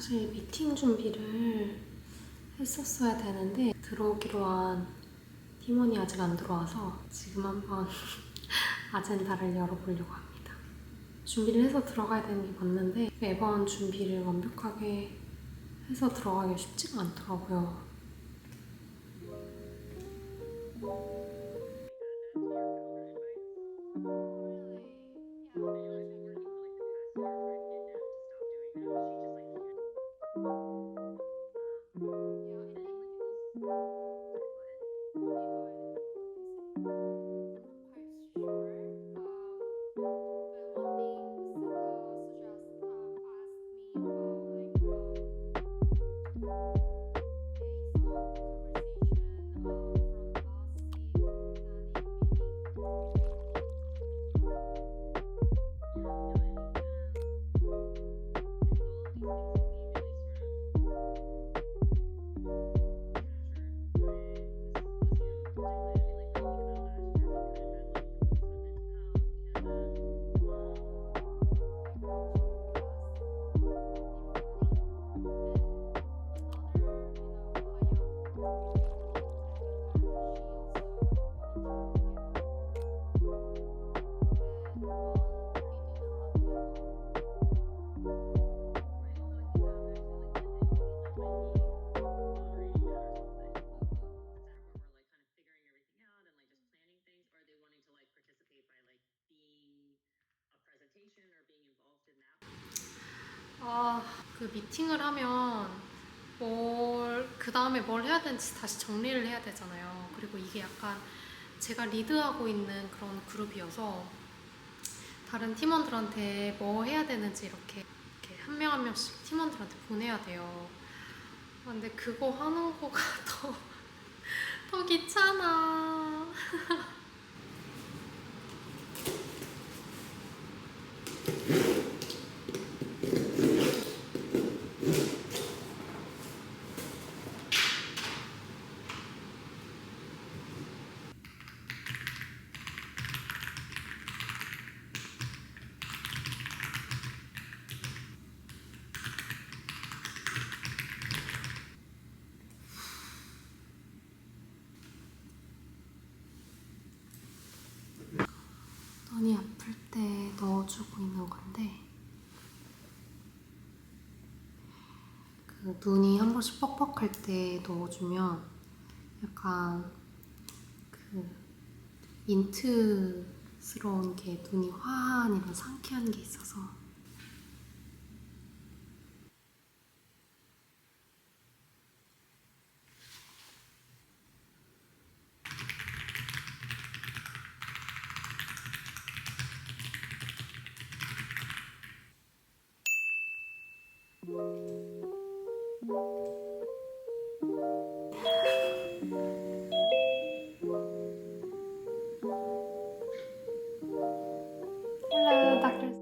사실 미팅 준비를 했었어야 되는데 들어오기로 한 팀원이 아직 안 들어와서 지금 한번 아젠다를 열어보려고 합니다. 준비를 해서 들어가야 되는 게 맞는데 매번 준비를 완벽하게 해서 들어가기가 쉽지가 않더라고요. 그 미팅을 하면 그 다음에 뭘 해야 되는지 다시 정리를 해야 되잖아요. 그리고 이게 약간 제가 리드하고 있는 그런 그룹이어서 다른 팀원들한테 뭐 해야 되는지 이렇게 한 명 한 명씩 팀원들한테 보내야 돼요. 근데 그거 하는 거가 더 귀찮아. 눈이 아플 때 넣어주고 있는 건데 그 눈이 한 번씩 뻑뻑할 때 넣어주면 약간 그 민트스러운 게 눈이 화한 이런 상쾌한 게 있어서 Hello, Dr.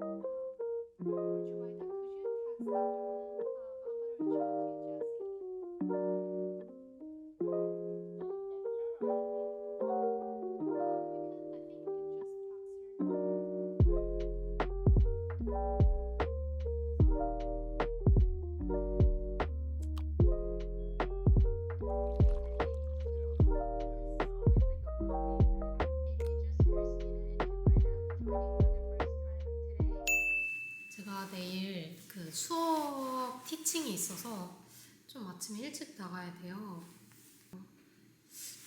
제가 내일 그 수업 티칭이 있어서 좀 아침에 일찍 나가야 돼요.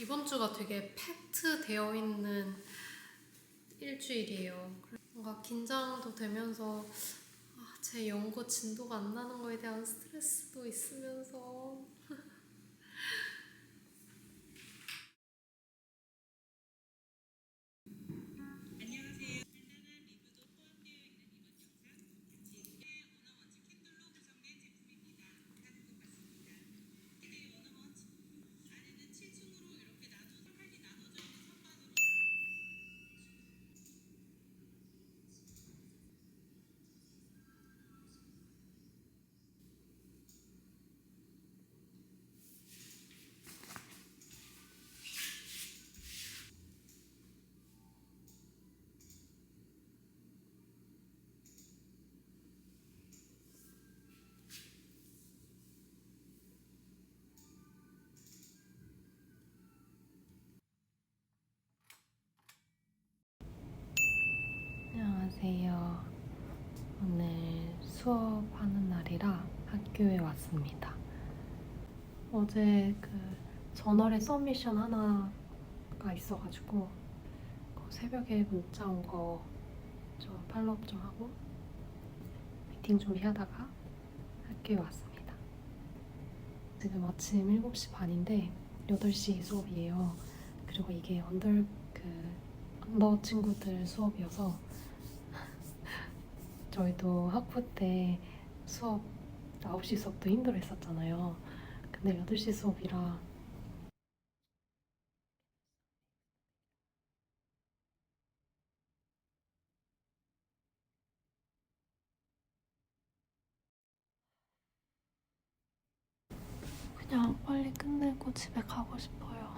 이번 주가 되게 팩트 되어 있는 일주일이에요. 뭔가 긴장도 되면서 제 연구 진도가 안 나는 거에 대한 스트레스도 있으면서 학교에 왔습니다. 어제 그 저널에 서미션 하나가 있어가지고 그 새벽에 문자 온 거 좀 팔로업 좀 하고 미팅 준비하다가 학교에 왔습니다. 지금 아침 7시 반인데 8시 수업이에요. 그리고 이게 언더 친구들 수업이어서 저희도 학부 때 수업 9시 수업도 힘들어 했었잖아요. 근데 8시 수업이라 그냥 빨리 끝내고 집에 가고 싶어요.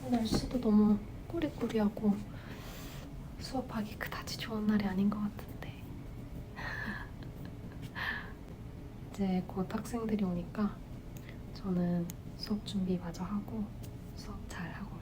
날씨도 너무 꾸리꾸리하고 수업하기 그다지 좋은 날이 아닌 것 같은데 이제 곧 학생들이 오니까 저는 수업 준비 마저 하고 수업 잘 하고